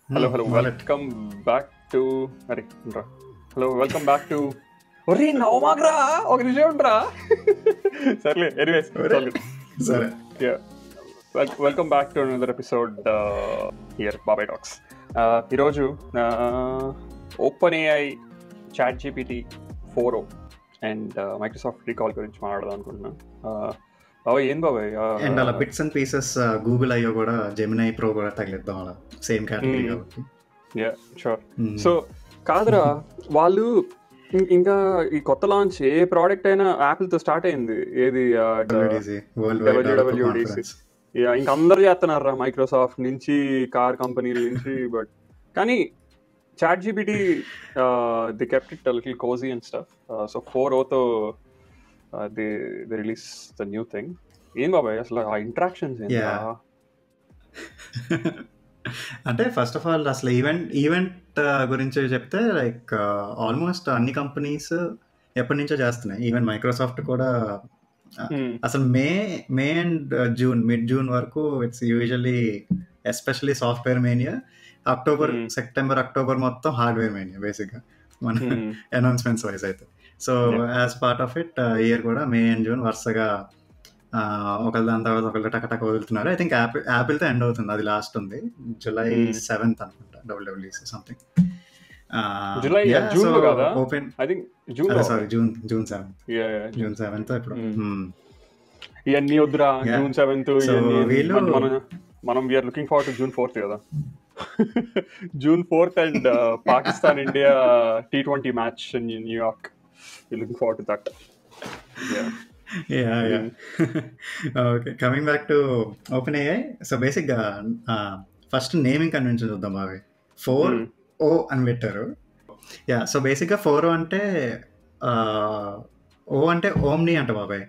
Hello. Wallet. Welcome back to. Arey, ఉండరా. Hello, welcome back to. ఒరే నవమాగ్రా ఒక నిమిషం ఉండరా. సర్లే, anyways, it's all good. సరే Yeah. Welcome back to another episode here at Babai Talks. ఈరోజు OpenAI, ChatGPT 4o and Microsoft recall గురించి మాట్లాడదాం అనుకుంటున్నాను. బాబాయ్ ఏం బాబాయ్? అండ్ అలా బిట్స్ అండ్ పీసెస్ గూగుల్ అయ్యో కూడా జెమినై ప్రో కూడా తగిలిద్దాం అలా సేమ్ కేటగిరీ కాబట్టి. Yeah sure. సో కాదురా, వాళ్ళు ఇంకా ఈ కొత్త లాంచ్ ఏ ప్రోడక్ట్ అయినా యాపిల్తో స్టార్ట్ అయింది. ఏది WWDC. ఇంకా అందరు చేస్తున్నారా, మైక్రోసాఫ్ట్ నుంచి కార్ కంపెనీల నుంచి. బట్ కానీ ChatGPT they kept it a little cozy and stuff. So 4o they release the new thing. ఏం బాబాయ్ అసలు ఆ ఇంటరాక్షన్స్ ఏంటా? అంటే ఫస్ట్ ఆఫ్ ఆల్ అసలు ఈవెంట్ గురించి చెప్తే లైక్ ఆల్మోస్ట్ అన్ని కంపెనీస్ ఎప్పటి నుంచో చేస్తున్నాయి. ఈవెన్ మైక్రోసాఫ్ట్ కూడా అసలు మే అండ్ మిడ్ జూన్ వరకు it's usually especially software mania. September October మొత్తం హార్డ్వేర్ మేనియా బేసిక్గా మన అనౌన్స్మెంట్స్ వైజ్ అయితే. So as part of it year కూడా మే అండ్ జూన్ వరుసగా ఒకళ్ళ దాని తర్వాత ఒకళ్ళు టకటక వదులుతున్నారు. ఐ థింక్ యాపిల్తో ఎండ్ అవుతుంది, అది లాస్ట్ ఉంది July 7th అనుకుంటా. WWDC సంథింగ్ జూన్ 7th ఇప్పుడు. ఇవన్నీ వద్దురా, June 7th మనం we're looking forward to June 4th కదా. June 4th and Pakistan India T20 match in New York. Looking forward to that. Okay, coming back to OpenAI. So బేసిక్గా first naming convention చూద్దాం. బాగా 4o అని పెట్టారు. సో బేసిక్గా 4o అంటే ఓ అంటే ఓమ్ని అంట బాబాయ్.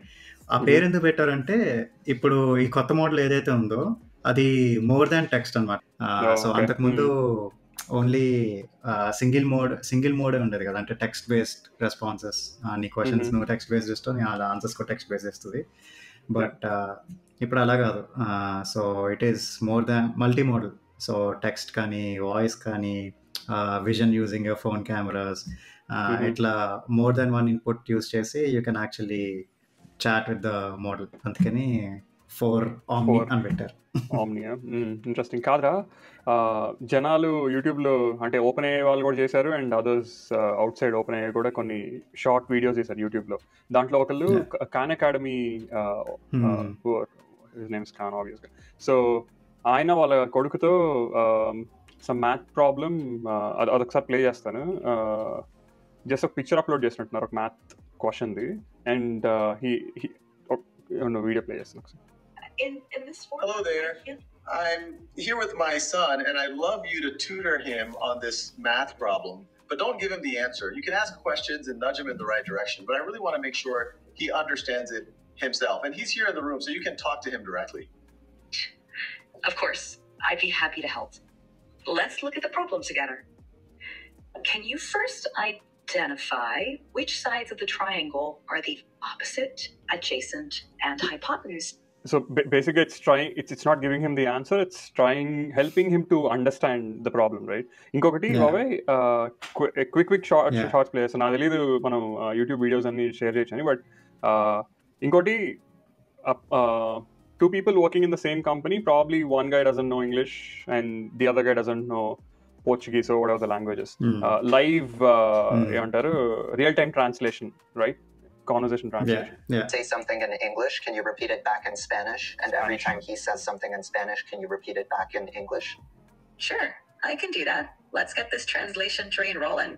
ఆ పేరు ఎందుకు పెట్టారంటే ఇప్పుడు ఈ కొత్త మోడల్ ఏదైతే ఉందో అది మోర్ దాన్ టెక్స్ట్ అనమాట. సో అంతకుముందు ఓన్లీ సింగిల్ మోడ్ ఉండేది కదా, అంటే టెక్స్ట్ బేస్డ్ రెస్పాన్సెస్. నీ క్వశ్చన్స్ నువ్వు టెక్స్ట్ బేస్డ్ ఇస్తావు, నీ ఆన్సర్స్ కూడా టెక్స్ట్ బేస్డ్ ఇస్తుంది. బట్ ఇప్పుడు అలా కాదు. So it is more than multi modal. So text కానీ వాయిస్ కానీ విజన్ యూజింగ్ ఫోన్ కెమెరాస్, ఇట్లా more than one input use చేసి you can actually chat with the model. అందుకని 4 అని పెట్టారు. ఇంట్రెస్టింగ్. కాదురా, జనాలు యూట్యూబ్లో అంటే OpenAI వాళ్ళు కూడా చేశారు and others out side OpenAI కూడా కొన్ని షార్ట్ వీడియోస్ చేశారు యూట్యూబ్లో. దాంట్లో ఒకళ్ళు Khan Academy, his name is Khan ఆబ్వియస్గా. సో ఆయన వాళ్ళ కొడుకుతో సమ్ మ్యాథ్ ప్రాబ్లమ్, అదొకసారి ప్లే చేస్తాను. జస్ట్ ఒక పిక్చర్ అప్లోడ్ చేసినట్టున్నారు ఒక మ్యాథ్ క్వశ్చన్ది, అండ్ వీడియో ప్లే చేస్తాను ఒకసారి. Hello there. I'm here with my son, and I'd love you to tutor him on this math problem. But don't give him the answer. You can ask questions and nudge him in the right direction, but I really want to make sure he understands it himself. And he's here in the room, so you can talk to him directly. Of course. I'd be happy to help. Let's look at the problem together. Can you first identify which sides of the triangle are the opposite, adjacent, and hypotenuse? So basically it's not giving him the answer, it's helping him to understand the problem, right? Inkokati బాబాయ్ quick shorts play చేస్తాను. నాకు తెలీదు మనం YouTube videos అన్ని share చేయొచ్చని. But ఇంకోటి, 2 people working in the same company, probably one guy doesn't know English and the other guy doesn't know Portuguese or whatever the languages. Live ఏమంటారు, real time translation, right? Conversation translation. Say something in English, can you repeat it back in Spanish? And every time he says something in Spanish, can you repeat it back in English? Sure, I can do that. Let's get this translation train rolling.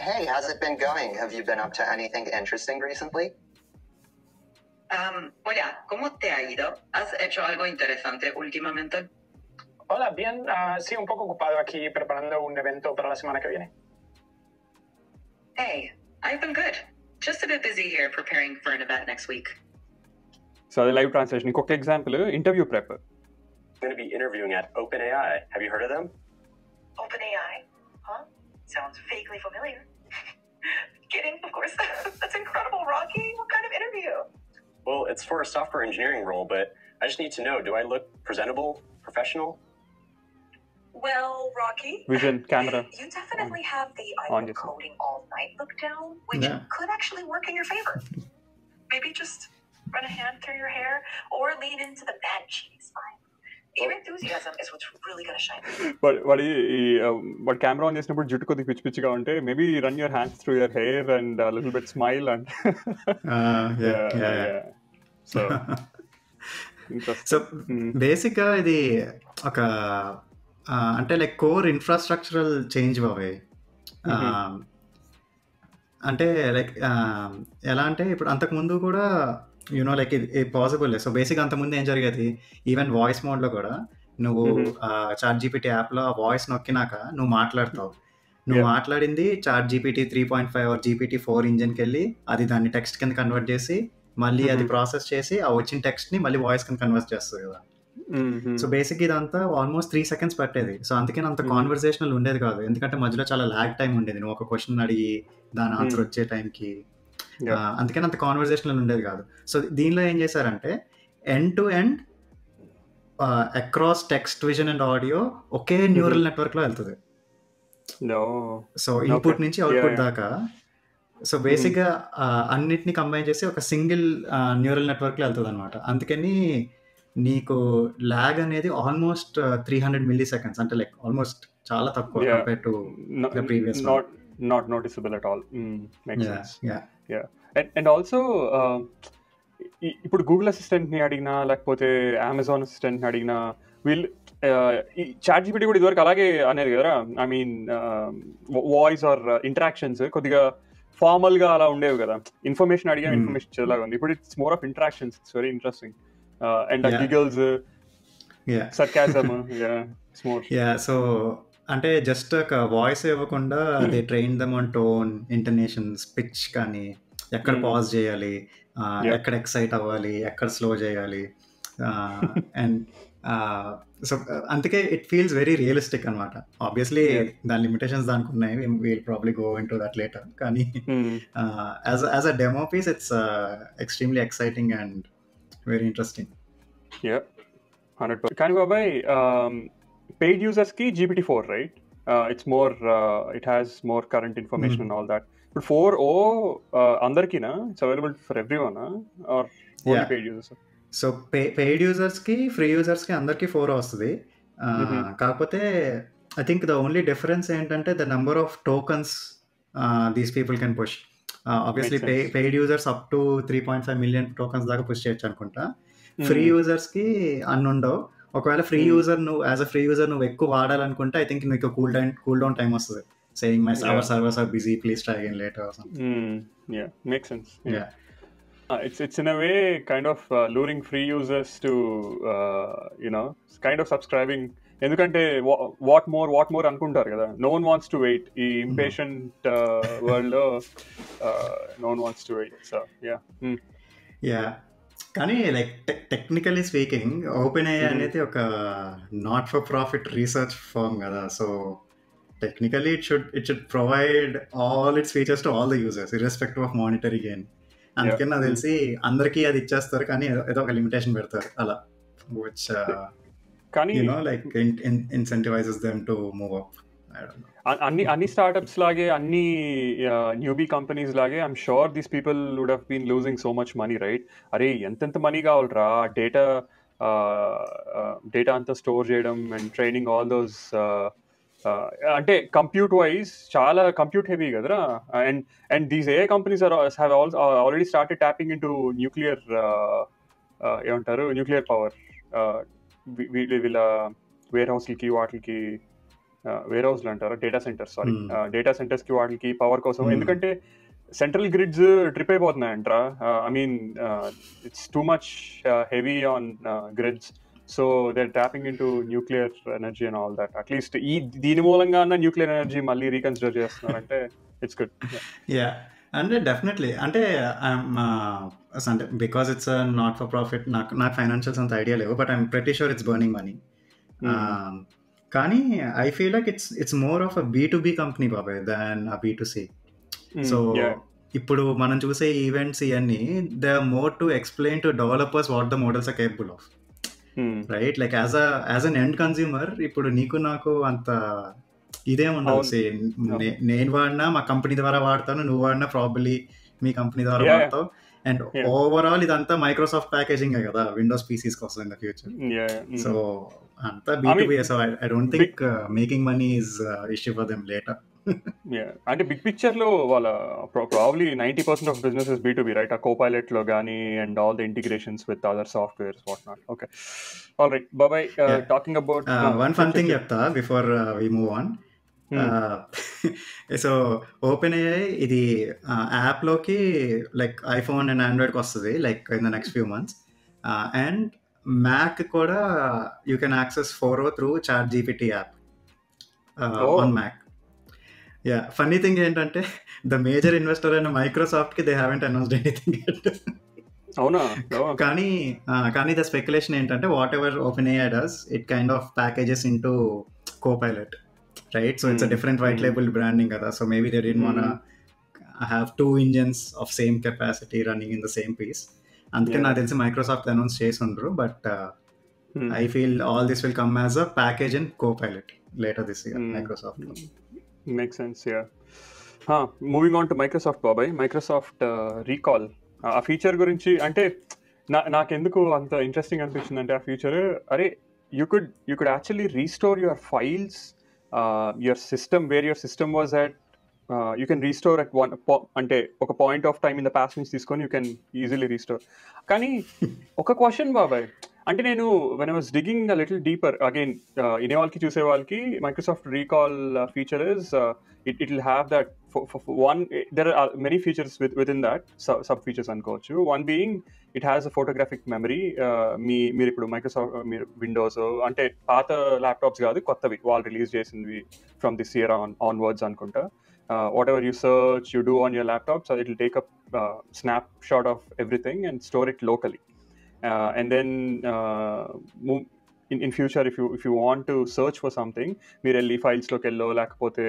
Hey, how's it been going? Have you been up to anything interesting recently? Hola, ¿cómo te ha ido? ¿Has hecho algo interesante últimamente? Hola, bien. Sí, un poco ocupado aquí preparando un evento para la semana que viene. Hey, I've been good. Just a bit busy here preparing for an event next week. So the live translation. Inకొక example, interview prep. I'm going to be interviewing at OpenAI. Have you heard of them? OpenAI? Huh? Sounds vaguely familiar. Kidding, of course. That's incredible, Rocky. What kind of interview? Well, it's for a software engineering role, but I just need to know, do I look presentable, professional? Well, Rocky, vision camera you definitely have the I on will your side. coding all night look down, which Yeah. could actually work in your favor. Maybe just run a hand through your hair or lean into the bad cheese smile. Your enthusiasm is what's really gonna shine. But camera on చేసినప్పుడు జుట్టు కొద్దిగా పిచ్చి పిచ్చిగా ఉంటే maybe run your hands through your hair and little bit smile and so so బేసిక్గా ఇది ఒక అంటే లైక్ కోర్ ఇన్ఫ్రాస్ట్రక్చరల్ చేంజ్ బాబే. అంటే లైక్ ఎలా అంటే ఇప్పుడు అంతకుముందు కూడా యూనో లైక్ ఇది పాసిబుల్. సో బేసిక్ అంతకుముందు ఏం జరిగేది, ఈవెన్ వాయిస్ మోడ్లో కూడా నువ్వు చాట్ జీపీటీ యాప్లో వాయిస్ నొక్కినాక నువ్వు మాట్లాడతావు. నువ్వు మాట్లాడింది చాట్ జీపీటీ 3.5 ఆర్ GPT-4 ఇంజిన్కి వెళ్ళి అది దాన్ని టెక్స్ట్ కింద కన్వర్ట్ చేసి మళ్ళీ అది ప్రాసెస్ చేసి ఆ వచ్చిన టెక్స్ట్ని మళ్ళీ వాయిస్ కింద కన్వర్ట్ చేస్తుంది కదా. సో బేసిక్ ఇదంతా ఆల్మోస్ట్ 3 seconds పట్టేది. సో అందుకని అంత కాన్వర్సేషనల్ ఉండేది కాదు, ఎందుకంటే మధ్యలో చాలా ల్యాగ్ టైం ఉండేది. నువ్వు ఒక క్వశ్చన్ అడిగి దాని ఆన్సర్ వచ్చే టైంకి, అందుకని అంత కాన్వర్సేషనల్ ఉండేది కాదు. సో దీనిలో ఏం చేశారంటే end to end across text, vision and audio okay neural నెట్వర్క్లో వెళ్తుంది. సో ఇన్పుట్ నుంచి అవుట్పుట్ దాకా. సో బేసిక్గా అన్నిటిని కంబైన్ చేసి ఒక సింగిల్ న్యూరల్ నెట్వర్క్లో వెళ్తుంది అనమాట. అందుకని నీకు ల్యాగ్ అనేది ఆల్మోస్ట్ 300 milliseconds, అంటే లైక్ ఆల్మోస్ట్ చాలా తక్కువ compare to the previous one. Not noticeable at all. Makes sense. Yeah and also ఇప్పుడు గూగుల్ అసిస్టెంట్ని అడిగినా లేకపోతే అమెజాన్ అసిస్టెంట్ని అడిగినా వీళ్ళు చాట్ జీపీటీ కూడా ఇదివరకు అలాగే అనేది కదా. I mean voice or interactions కొద్దిగా ఫార్మల్గా అలా ఉండేవి కదా. ఇన్ఫర్మేషన్ అడిగా ఇన్ఫర్మేషన్ ఇచ్చేలాగా ఉంది. ఇప్పుడు it's more of interactions. It's very interesting. And giggles, sarcasm, it's more. So అంటే జస్ట్ ఒక వాయిస్ ఇవ్వకుండా they train them on tone, intonations, pitch, కానీ ఎక్కడ పాజ్ చేయాలి, ఎక్కడ ఎక్సైట్ అవ్వాలి, ఎక్కడ స్లో చేయాలి, అండ్ సో అందుకే ఇట్ ఫీల్స్ వెరీ రియలిస్టిక్ అనమాట. ఆబ్వియస్లీ దాని లిమిటేషన్స్ దానికి ఉన్నాయి, will probably go into that later. కానీ as a demo piece it's extremely exciting and very interesting. 100%. Kani babai, paid users ki GPT-4, right? It's more it has more current information and all that. But 4o andarki na, it's available for everyone or only paid users? So paid users ki, free users ki andarki 4 వస్తుంది. కాకపోతే I think the only difference ఏంటంటే the number of tokens these people can push. Obviously paid users up to 3.5 million tokens దాకా push చేయొచ్చు అనుకుంటా. Free యూజర్స్కి అన్ని ఉండవు. ఒకవేళ ఫ్రీ యూజర్ నువ్వు యాజ్ అ ఫ్రీ యూజర్ నువ్వు ఎక్కువ వాడాలనుకుంటే ఐ థింక్ నీకు కూల్ డౌన్ టైం వస్తుంది, saying my servers are busy, please try again later or something. Makes sense. It's in a way kind of luring free users to kind of subscribing. ఎందుకంటే what more అనుకుంటారు కదా. No one wants to wait. ఈ impatient world లో no one wants to wait. So కానీ like technically speaking open AI అనేది ఒక not for profit research firm కదా. So technically it should provide all its features to all the users irrespective of monetary gain. అందుకని నాకు తెలిసి అందరికీ అది ఇచ్చేస్తారు, కానీ ఏదో ఒక లిమిటేషన్ పెడతారు అలా, which like incentivizes them to move up. I don't know. అన్ని స్టార్ట్అప్స్ లాగే, అన్ని న్యూబీ కంపెనీస్ లాగే I'm sure these people would have been losing so much money, right? అరే ఎంతెంత మనీ కావాలరా డేటా అంతా స్టోర్ చేయడం అండ్ ట్రైనింగ్ ఆల్ దోస్. అంటే కంప్యూట్ వైజ్ చాలా కంప్యూట్ హెవీ కదరా. And these AI companies have already started tapping into nuclear ఏమంటారు nuclear power. వీళ్ళ వేర్ హౌస్లకి వాటికి వేర్ హౌస్లు అంటారు, డేటా సెంటర్స్, డేటా సెంటర్స్కి వాటికి పవర్ కోసం. ఎందుకంటే సెంట్రల్ గ్రిడ్స్ ట్రిప్ అయిపోతున్నాయంట్రా. I mean it's too much heavy on grids. So they are tapping into nuclear energy and all that. At least దీని మూలంగా న్యూక్లియర్ ఎనర్జీ మళ్ళీ రీకన్సిడర్ చేస్తున్నారంటే ఇట్స్ గుడ్. అంటే definitely అంటే అంటే because it's not for profit, నాకు financials అంత idea లేవు, but I'm pretty sure it's burning money. కానీ I feel like it's more of a B2B company బాబాయ్ దాన్ అ B2C. సో ఇప్పుడు మనం చూసే ఈవెంట్స్ ఇవన్నీ they are more to explain to developers what the models are capable of. Right? Like as an end consumer ఇప్పుడు నీకు నాకు అంత ఇదే ఉండదు. నేను వాడినా మా కంపెనీ ద్వారా వాడతాను, నువ్వు వాడినా ప్రాబబ్లీ మీ కంపెనీ ద్వారా వాడతావు. అండ్ ఓవరాల్ ఇదంతా మైక్రోసాఫ్ట్ ప్యాకేజింగ్ కదా విండోస్ పీసీస్ కోసం ఇన్ ద ఫ్యూచర్. సో అంతా B2B. So I don't think making money is issue for them later. అంటే బిగ్ పిక్చర్ లో వాళ్ళ probably 90% of business is B2B, right? ఆ కోపైలట్ లో గానీ and all the integrations with other softwares what not. Okay, all right బాబాయ్, talking about one fun thing చెప్తా before we move on. So open AI ఇది యాప్లోకి like iPhone and ఆండ్రాయిడ్కి వస్తుంది like in the next few months. And Mac కూడా you can access 4o through ChatGPT app on Mac. Yeah, funny thing ఏంటంటే the major investor అయిన మైక్రోసాఫ్ట్కి they haven't announced anything yet. అవునా? కానీ the speculation ఏంటంటే whatever open AI does it kind of packages into Copilot, right? So it's a different white label branding kada. So maybe they didn't want to have two engines of same capacity running in the same piece. Andke na telsi Microsoft announce chesundru, but I feel all this will come as a package in Copilot later this year. Microsoft makes sense. Yeah. Moving on to Microsoft babai, Microsoft Recall ఆ feature గురించి అంటే నాకెందుకు అంత interesting అనిపించింది అంటే ఆ feature, అరే you could actually restore your files, your system where your system was at, you can restore at one అంటే ఒక point of time in the past నుంచి తీసుకొని యూ కెన్ ఈజీలీ రీస్టోర్. కానీ ఒక క్వశ్చన్ బాబాయ్, అంటే నేను when I was digging a little deeper again, ఇనే వాళ్ళకి చూసే వాళ్ళకి Microsoft recall feature is it will have that one, there are many features within that, sub features అనుకోవచ్చు. One being it has a photographic memory. మీరు ఇప్పుడు Microsoft మీరు Windows అంటే పాత ల్యాప్టాప్స్ కాదు కొత్తవి వాళ్ళు రిలీజ్ చేసింది ఫ్రమ్ దిస్ ఇయర్ ఆన్వర్డ్స్ అనుకుంటా. Whatever you search, you do on your laptop, so it will take a snapshot of everything and store it locally. And then in future if you want to search for something, మీరు వెళ్ళి ఫైల్స్లోకి వెళ్ళో లేకపోతే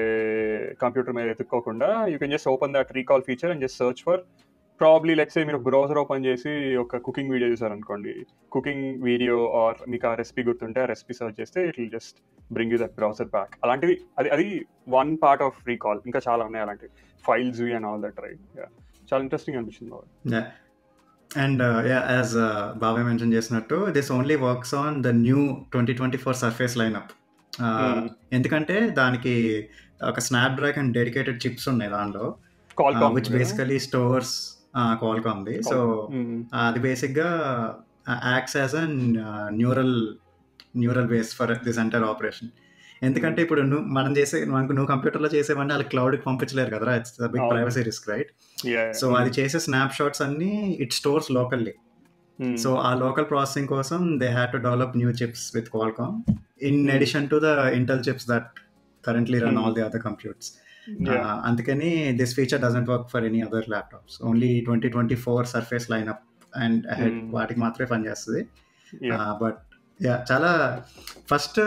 computer మీద ఎత్తుక్కోకుండా you can just open that recall feature and just search for probably let's say మీరు browser open చేసి ఒక cooking video చూసారనుకోండి, cooking video or మీకు ఆ రెసిపీ గుర్తుంటే ఆ రెసిపీ సర్చ్ చేస్తే it will just bring you that browser back. అలాంటివి అది వన్ పార్ట్ ఆఫ్ రీకాల్. ఇంకా చాలా ఉన్నాయి అలాంటివి, files and all that, right? చాలా ఇంట్రెస్టింగ్ అనిపించింది. అండ్ యాజ్ బాబాయ్ మెన్షన్ చేసినట్టు this only works on the new 2024 Surface lineup. ఎందుకంటే దానికి ఒక స్నాప్డ్రాగన్ డెడికేటెడ్ చిప్స్ ఉన్నాయి దానిలో, విచ్ బేసికలీ స్టోర్స్ Qualcommది. సో అది బేసిక్గా acts as a neural base for this entire operation. ఎందుకంటే ఇప్పుడు నువ్వు కంప్యూటర్లో చేసేవన్నీ వాళ్ళకి క్లౌడ్కి పంపించలేరు కదా, it's big privacy risk, right? So అది చేసే స్నాప్ షాట్స్ అన్ని ఇట్ స్టోర్స్ లోకల్లీ. సో ఆ లోకల్ ప్రాసెసింగ్ కోసం they had to develop new chips with Qualcomm in addition to the Intel chips that currently run all the other computers. అందుకని this feature doesn't work for any other laptops, only 2024 Surface lineup and ahead వాటికి మాత్రమే పనిచేస్తుంది. But చాలా first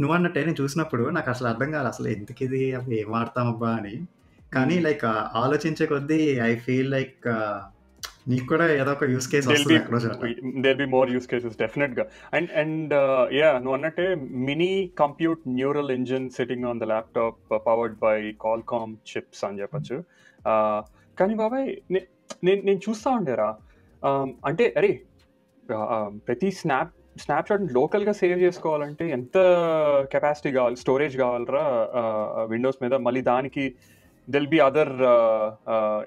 నువ్వు అన్నట్టే నేను చూసినప్పుడు నాకు అసలు అర్థం కాదు అసలు ఎందుకు ఇది అవి ఏం వాడతామబ్బా అని. కానీ లైక్ ఆలోచించే కొద్దీ ఐ ఫీల్ లైక్ నీకు కూడా ఏదో ఒక యూస్ కేస్ వస్తుంది ఎక్కడో చోట. There be more use cases డెఫినెట్ గా. అండ్ నువ్వు అన్నట్టే mini compute neural engine sitting on the laptop powered by Qualcomm chips అని చెప్పచ్చు. కానీ బాబాయ్ నేను చూస్తా ఉండేరా, అంటే అరే ప్రతి స్నాప్షాట్ లోకల్గా సేవ్ చేసుకోవాలంటే ఎంత కెపాసిటీ కావాలి, స్టోరేజ్ కావాలరా విండోస్ మీద. మళ్ళీ దానికి there'll be other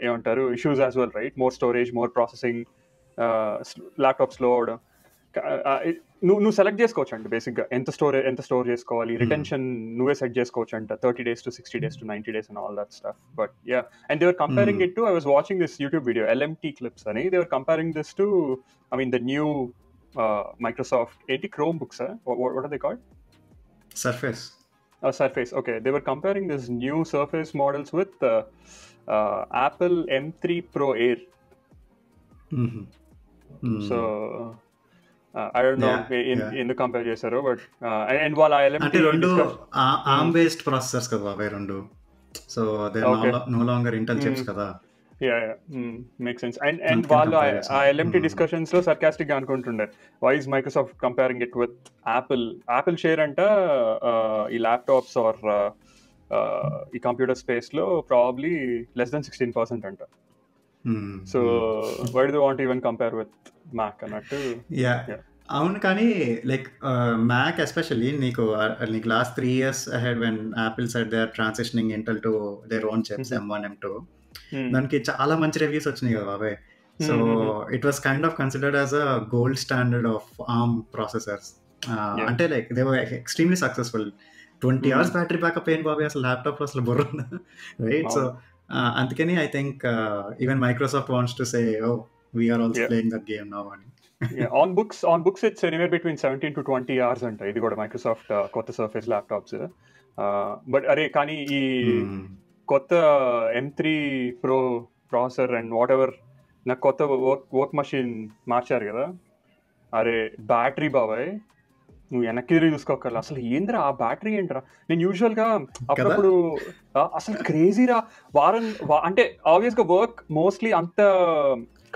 ఏమంటారు issues as well, right? More storage, more processing, laptop slowed. నువ్వు సెలెక్ట్ చేసుకోవచ్చు అండి బేసిక్గా ఎంత స్టోర్ చేసుకోవాలి, రిటెన్షన్ నువ్వే సెట్ చేసుకోవచ్చు అంట, 30 days to 60 days to 90 days and all that stuff. But yeah, and they were comparing it to, I was watching this YouTube video, LMT clips ani, they were comparing this to, I mean the new Microsoft Chromebooks, what are they called? Surface. Okay, they were comparing this new Surface models with Apple M3 Pro Air. So I don't know in the compare చేశారు, but and while LMT అంటే రెండు ARM based processors కదా బాబాయ్ రెండు. So they no longer Intel chips కదా. Make sense. And వాళ్ళు ఆ LMT discussions లో సర్కాస్టిక్ గా అనుకుంటుండే, why is Microsoft comparing it with Apple share అంట ఈ ల్యాప్టాప్స్ ఆర్ ఈ కంప్యూటర్ స్పేస్ లో ప్రాబ్లీ లెస్ దెన్ 16% అంట. So why do they want even compare with Mac అన్నట్టు. అవును, కానీ లైక్ మ్యాక్ ఎస్పెషల్లీ నీకు last 3 years ahead when Apple said they are transitioning Intel to their own chips, M1, M2, దానికి చాలా మంచి reviews వచ్చినాయి కదా బాబాయ్. So it was kind of considered as a gold standard of ARM processors. అంటే like they were extremely successful. 20 hours battery backup ఏంటి బాబాయ్ అసలు ల్యాప్టాప్ అసలు బుర్ర, రైట్? సో అందుకని I think even Microsoft wants to say oh we're also playing that game now అని. on books it's anywhere between 17 to 20 hours అంట ఇది కూడా మైక్రోసాఫ్ట్ కొత్త సర్ఫేస్ ల్యాప్టాప్స్. బట్ అరే కానీ ఈ కొత్త M3 Pro processor and what ever నాకు కొత్త వర్క్ మషిన్ మార్చారు కదా, అరే బ్యాటరీ బాబాయ్ నువ్వు వెనక్కి తిరిగి చూసుకోగల అసలు ఏందిరా ఆ బ్యాటరీ ఏంట్రా. నేను యూజువల్గా అప్పుడప్పుడు అసలు క్రేజీరా అంటే ఆబ్వియస్గా వర్క్ మోస్ట్లీ అంత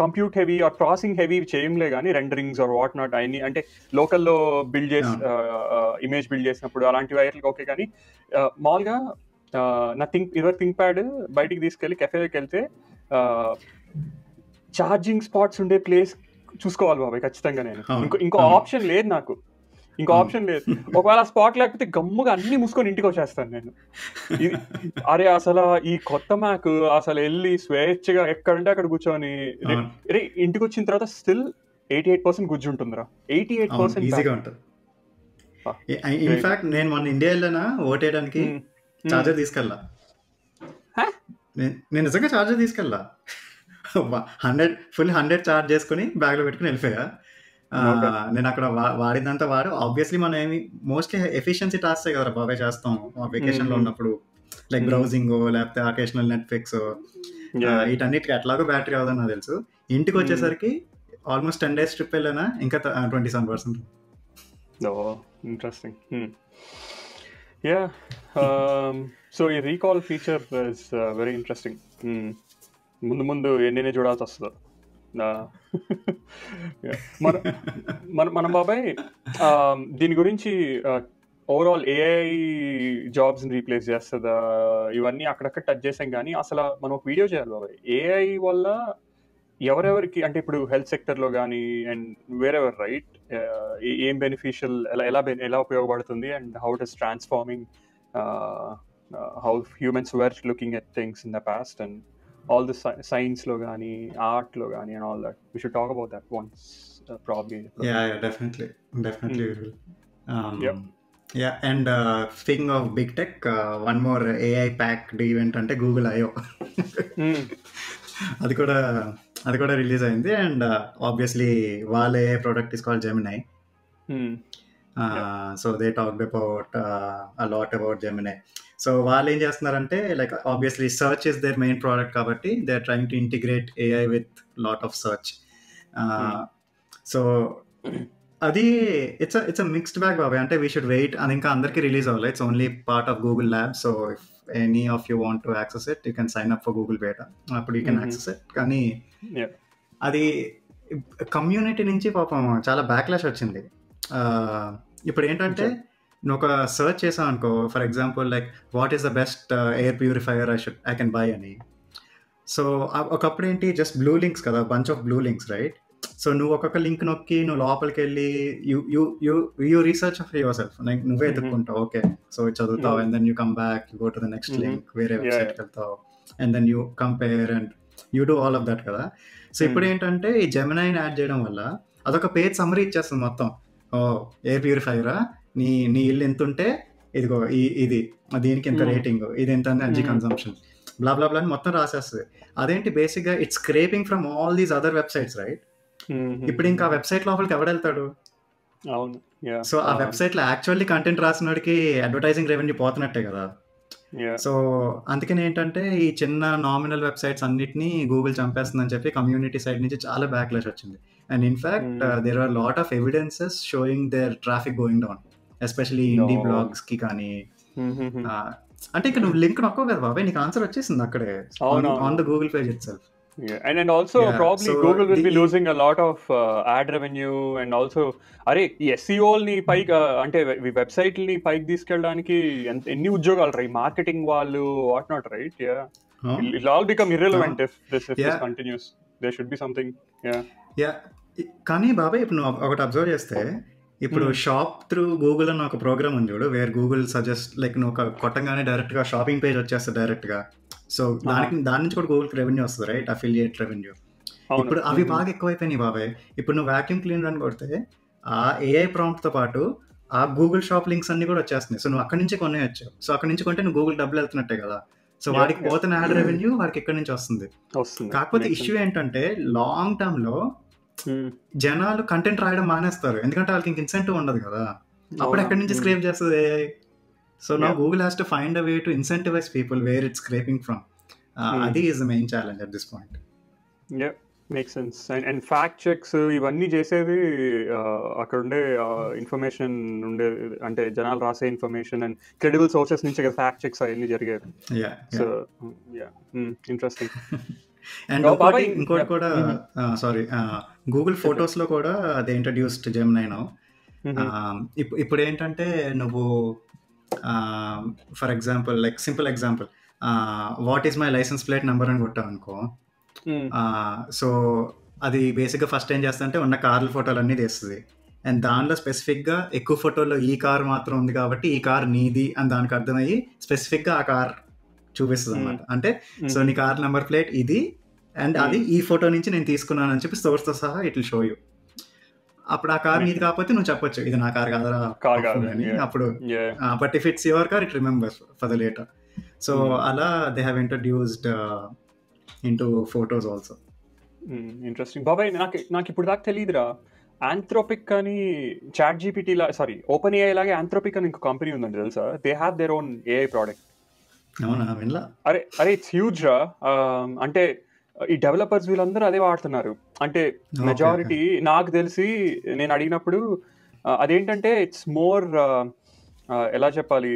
compute heavy or processing heavy చేయంలే కానీ రెండరింగ్స్ ఆర్ వాట్ నాట్ అన్ని అంటే లోకల్లో బిల్డ్ చేసి ఇమేజ్ బిల్డ్ చేసినప్పుడు అలాంటి వైర్లకి ఓకే. కానీ మామూలుగా నా థింక్ ప్యాడ్ బయటికి తీసుకెళ్ళి కెఫేకి వెళ్తే ఛార్జింగ్ స్పాట్స్ ఉండే ప్లేస్ చూసుకోవాలి బాబాయ్ ఖచ్చితంగా. నేను ఇంకో ఆప్షన్ లేదు నాకు, ఇంకో ఆప్షన్ లేదు. ఒకవేళ స్పాట్ లేకపోతే గమ్ముగా అన్ని మూసుకొని ఇంటికి వచ్చేస్తాను నేను. అరే అసలు ఈ కొత్త మ్యాక్ అసలు వెళ్ళి స్వేచ్ఛగా ఎక్కడంటే అక్కడ కూర్చొని ఇంటికి వచ్చిన తర్వాత స్టిల్ 88% గుజ్జు ఉంటుందిరా. 88% ఈజీగా ఉంటుంది. ఇన్ఫాక్ట్ నేను మొన్న ఇండియా వెళ్ళానా ఓటేయడానికి చార్జర్ తీసుకెళ్ళా. నేను నిజంగా చార్జర్ తీసుకెళ్ళా. 100 చార్జ్ చేసుకుని బ్యాగ్ లో పెట్టుకుని వెళ్ళిపోయా. నేను అక్కడ వాడినంత ఆబ్వియస్లీ మనం ఏమి మోస్ట్లీ ఎఫిషియన్సీ టాస్క్ కదా బాబాయ్ చేస్తాం వెకేషన్ లో ఉన్నప్పుడు, లైక్ బ్రౌజింగ్ లేకపోతే అకేషనల్ నెట్ఫ్లిక్స్ వీటన్నిటికి ఎట్లాగో బ్యాటరీ అవుదని నాకు తెలుసు. ఇంటికి వచ్చేసరికి ఆల్మోస్ట్ 10 days ట్రిప్ వెళ్ళానా ఇంకా 27%. ఇంట్రెస్టింగ్. యా సో ఈ recall feature is very interesting. ముందు ఎన్ని చూడాల్సి వస్తుందో. మన బాబాయ్ దీని గురించి ఓవరాల్ AI జాబ్స్ రీప్లేస్ చేస్తుందా ఇవన్నీ అక్కడక్కడ టచ్ చేసాం. కానీ అసలు మనం ఒక వీడియో చేయాలి బాబాయ్ AI వల్ల ఎవరెవరికి అంటే ఇప్పుడు హెల్త్ సెక్టర్లో కానీ అండ్ వేరెవర్ రైట్ ఏం బెనిఫిషియల్ ఎలా ఉపయోగపడుతుంది and how it is transforming how humans were looking at things in the past and all the science lo gaani art lo gaani and all that. We should talk about that once probably. Yeah, definitely we will. And speaking of big tech, one more AI packed event ante Google I/O అది కూడా release అయింది. And obviously వాళ్ళ AI product is called Gemini. So they talked about a lot about Gemini. So వాళ్ళు ఏం చేస్తున్నారంటే like obviously search is their main product కాబట్టి they are trying to integrate AI with lot of search. So అది it's a mixed bag బాబాయ్. అంటే we should wait, అది ఇంకా అందరికీ రిలీజ్ అవ్వాలి. It's only part of Google lab. So if any of you want to access it you can sign up for Google beta, అప్పుడు you can access it. కానీ అది community నుంచి పాపం చాలా బ్యాక్లాష్ వచ్చింది. ఇప్పుడు ఏంటంటే నువ్వు ఒక సర్చ్ చేసావు అనుకో, for example like what is the best air purifier I can buy అని. సో ఒకప్పుడు ఏంటి జస్ట్ బ్లూ లింక్స్ కదా, bunch of blue links right. So నువ్వు ఒక్కొక్క లింక్ నొక్కి నువ్వు లోపలికి వెళ్ళి you research for yourself, like నువ్వే ఎత్తుక్కుంటావు. ఓకే సో చదువుతావు and then you come back, you go to the next link, వేరే వెబ్సైట్కి వెళ్తావు and then you compare and you do all of that కదా. సో ఇప్పుడు ఏంటంటే ఈ జెమినైని యాడ్ చేయడం వల్ల అదొక పేజ్ సమ్మరీ ఇచ్చేస్తుంది మొత్తం. ఎయిర్ ప్యూరిఫైయరా, నీ ఇల్లు ఎంత ఉంటే ఇదిగో ఇది దీనికి ఎంత రేటింగ్, ఇది ఎంత ఎనర్జీ కన్సంప్షన్, బ్లా బ్లా బ్లా అని మొత్తం రాసేస్తుంది. అదేంటి బేసిక్గా it's scraping from all these other websites right. ఇప్పుడు ఇంకా వెబ్సైట్ లోపలికి ఎవడెళ్తాడు? సో ఆ వెబ్సైట్లో యాక్చువల్లీ కంటెంట్ రాసినోడికి అడ్వర్టైజింగ్ రెవెన్యూ పోతున్నట్టే కదా. సో అందుకని ఏంటంటే ఈ చిన్న నామినల్ వెబ్సైట్స్ అన్నిటినీ గూగుల్ చంపేస్తుందని చెప్పి కమ్యూనిటీ సైడ్ నుంచి చాలా బ్యాక్లాష్ వచ్చింది. And in fact there are lot of evidences showing their traffic going down, especially indie blogs కి. కానీ అంటే ఇక్కడ నువ్వు లింక్ నొక్కవు కదా బాబాయ్, నీకు ఆన్సర్ వచ్చేసింది అక్కడే on the Google page it self. Yeah, and also probably so Google will be losing a lot of ad revenue, and also అరే ఈ ఎస్ఈఓల్ని పైకి అంటే ఈ వెబ్సైట్ని పైకి తీసుకెళ్ళడానికి ఎన్ని ఉద్యోగాలు రా, మార్కెటింగ్ వాళ్ళు what not, right? It all become irrelevant if this continues. There should be something. కానీ బాబాయ్ ఇప్పుడు నువ్వు ఒకటి అబ్జర్వ్ చేస్తే, ఇప్పుడు షాప్ త్రూ గూగుల్ అని ఒక ప్రోగ్రామ్ ఉంది చూడు, వేర్ గూగుల్ సజెస్ట్ లైక్ నువ్వు ఒక కొట్టంగానే డైరెక్ట్గా షాపింగ్ పేజ్ వచ్చేస్తుంది డైరెక్ట్గా. సో దాని నుంచి కూడా గూగుల్కి రెవెన్యూ వస్తుంది, రైట్? Affiliate revenue. ఇప్పుడు అవి బాగా ఎక్కువైపోయినాయి బాబాయ్. ఇప్పుడు నువ్వు వాక్యూమ్ క్లీనర్ అని కొడితే ఆ ఏఐ ప్రాంప్ట్తో పాటు ఆ గూగుల్ షాప్ లింక్స్ అన్ని కూడా వచ్చేస్తున్నాయి. సో నువ్వు అక్కడి నుంచి కొనేయచ్చు. సో అక్కడి నుంచి కొంటే నువ్వు గూగుల్ డబ్బులు వెళ్తున్నట్టే కదా. సో వాడికి పోతున్న యాడ్ రెవెన్యూ వాడికి ఎక్కడి నుంచి వస్తుంది. కాకపోతే ఇష్యూ ఏంటంటే లాంగ్ టర్మ్ లో జనాలు కంటెంట్ రాయడం మానేస్తారు, ఎందుకంటే వాళ్ళకి ఇంక ఇన్సెంటివ్ ఉండదు కదా. అప్పుడు ఎక్కడి నుంచి స్క్రేప్ చేస్తుంది ఏఐ? సో నా Google has to find a way to incentivize people where it's scraping from. అది is the main challenge at this point. Make sense. And fact checks ఇవన్నీ చేసేది అక్కడ ఉండే ఇన్ఫర్మేషన్ ఉండే, అంటే జనాలు రాసే ఇన్ఫర్మేషన్ అండ్ క్రెడిబుల్ సోర్సెస్ నుంచి కదా ఫ్యాక్ట్ చెక్స్ అవన్నీ జరిగేది. So interesting. అండ్ ఇంకోటి కూడా, సారీ, గూగుల్ ఫొటోస్ లో కూడా అది ఇంట్రడ్యూస్డ్ జెమినీ నౌ. ఇప్పుడు ఏంటంటే నువ్వు for example, like simple example, what is my license plate number అని కొట్టావు అనుకో, సో అది బేసిక్గా ఫస్ట్ ఏం చేస్తుంటే ఉన్న కార్ల ఫోటోలు అన్నీ తీస్తుంది. అండ్ దానిలో స్పెసిఫిక్గా ఎక్కువ ఫోటోల్లో ఈ కార్ మాత్రం ఉంది కాబట్టి ఈ కార్ నీది అని దానికి అర్థమయ్యి స్పెసిఫిక్గా ఆ కార్ చూపిస్తుంది అనమాట. అంటే సో నీ కార్ నెంబర్ ప్లేట్ ఇది, అండ్ అది ఈ ఫోటో నుంచి నేను తీసుకున్నాను అని చెప్పి సోర్స్తో సహా ఇట్ విల్ షో యూ. అప్పుడు ఆ కార్ నీది కాకపోతే నువ్వు చెప్పొచ్చు ఇది నా కార్ కాదరా అని. అప్పుడు but if it's your car it remembers for the later. So అలా they have introduced into photos also. Interesting బాబాయ్. నాకు ఇప్పుడు దాకా తెలియదురా, ఆంథ్రోపిక్ అని ChatGPT sorry OpenAI లాగే ఆంథ్రోపిక్ అని ఇంకో కంపెనీ ఉందండి తెలుసా? They have their own AI product. అరే ఇట్స్ హ్యూజ్ రా. అంటే ఈ డెవలపర్స్ వీళ్ళందరూ అదే వాడుతున్నారు. అంటే మెజారిటీ నాకు తెలిసి నేను అడిగినప్పుడు అదేంటంటే ఇట్స్ మోర్ ఎలా చెప్పాలి,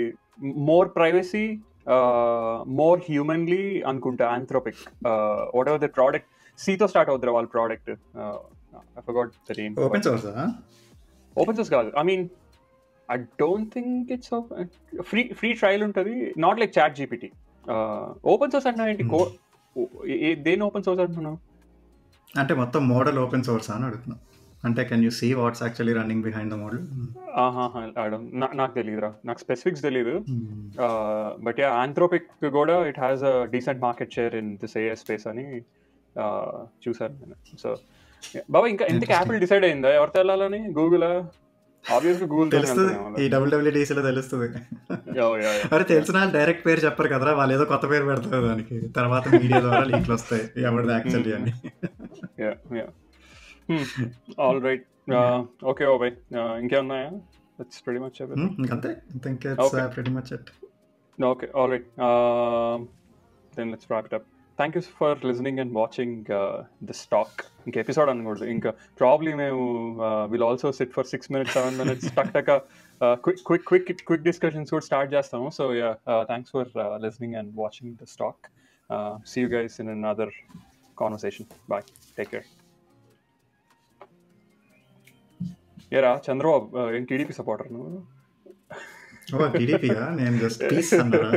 మోర్ ప్రైవసీ, మోర్ హ్యూమన్లీ అనుకుంటా Anthropic. Whatever the product, సీతో స్టార్ట్ అవుతారు వాళ్ళ product. I forgot the name. Open source, Open source కాదు. I mean, I don't think it's free trial ఉంటుంది. Not like chat GPT. Open source అంటే ఏంటి? దేని open source అంటున్నావు? అంటే మొత్తం మోడల్ ఓపెన్ సోర్స్ అని అడుగుతున్నా. అంటే can you see what's actually running behind the model? నాకు తెలియదురా, నాకు స్పెసిఫిక్స్ తెలియదు. బట్ యా, ఆంథ్రోపిక్ కూడా it has a decent market share in this AI space అని చూసాను నేను. సో బాబా, ఇంకా ఎందుకు యాపిల్ డిసైడ్ అయిందా ఎవరితో వెళ్ళాలని? గూగుల్? ఆబ్వియస్గా గూగుల్ తెలుస్తుంది, ఈ డబ్ల్యూడబ్ల్యూడీసీలో తెలుస్తుంది. మరి తెలిసిన వాళ్ళు డైరెక్ట్ పేరు చెప్పరు కదరా, వాళ్ళు ఏదో కొత్త పేరు పెడతారు దానికి, తర్వాత మీడియా ద్వారా లీక్లు వస్తాయి ఎవరిది యాక్చువల్లీ అని. ఆల్ రైట్, ఓకే బాబాయ్, ఇంకేమున్నాయా? దట్స్ ప్రెటీ మచ్ అంతే. Think it's pretty much it. Okay, all right, then let's wrap it up. Thank you for listening and watching this talk. ఇంక ఎపిసోడ్ అనకూడదు, ఇంకా ప్రాబ్లీ మేము will also SIT for 6 minutes 7 minutes టక్ quick discussions కూడా start చేస్తాము. So yeah, thanks for listening and watching this talk. See you guys in another conversation. Bye. Take care. ఏరా చంద్రబాబు, ఏం TDP supporter నువ్వు? టీడీపీగా? నేను జస్ట్ పీస్ అన్నారా?